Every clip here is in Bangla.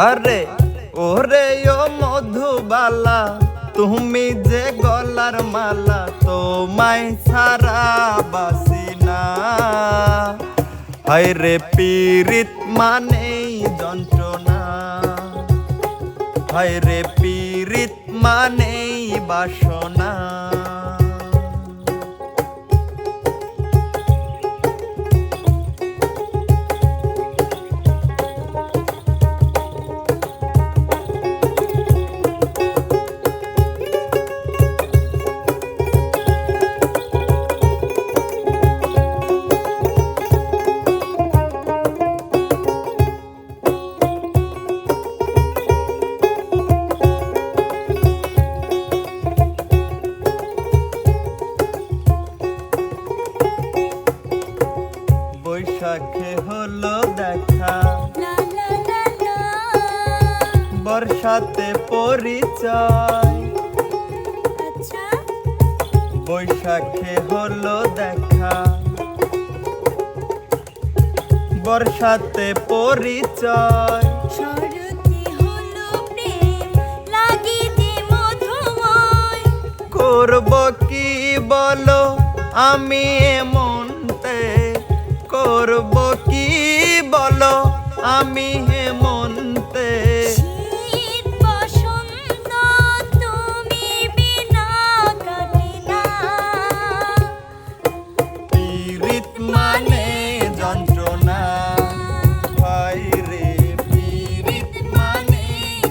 আরে ওরে ও মধুবালা তুমি যে গলার মালা তোমায় ছাড়া বাসি না। হায়রে পীড়িত মানেই যন্ত্রণা, হায়রে পীড়িত মানেই বাসনা। বৈশাখে হলো দেখা, বর্ষাতে পরিচয়। বৈশাখে হলো দেখা, বর্ষাতে পরিচয়। করব কি বলো আমি এমনতে, করব কি বলো আমি হেমন্তে। পীড়িত মানে যন্ত্রণা, হায়রে পীড়িত মানে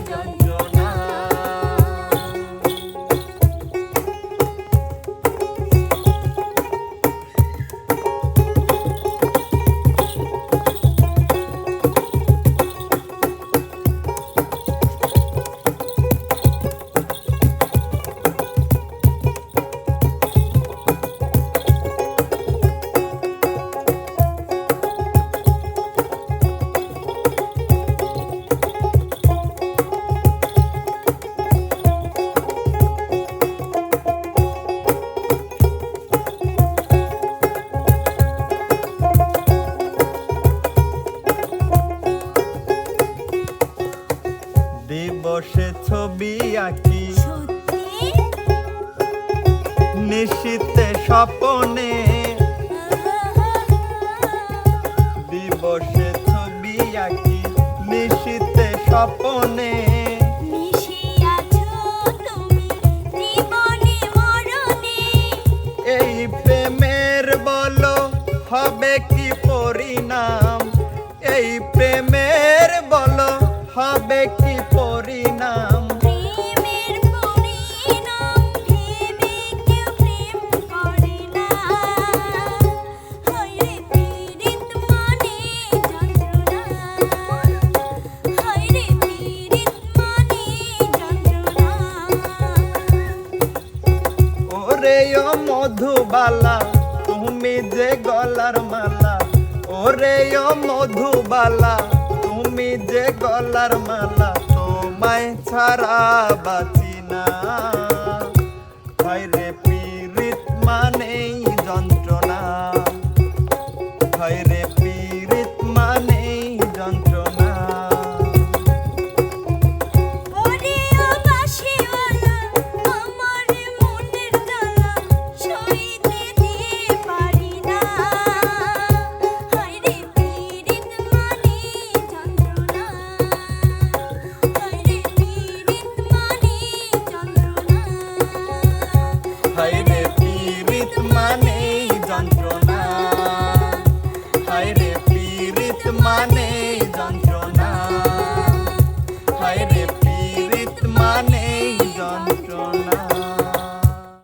যন্ত্রণা। দিবসে ছবি আঁকি, নিশীতে স্বপনে। দিবসে ছবি আঁকি, নিশীতে স্বপনে। এই প্রেমের বলো হবে কি পরিণাম, এই প্রেমের বলো হবে কি পরিণাম। ওরে ও মধুবালা তুমি যে গলার মালা, ওরে ও মধুবালা তুমি যে গলার মালা তোমায় ছাড়া বাঁচি না। হায়রে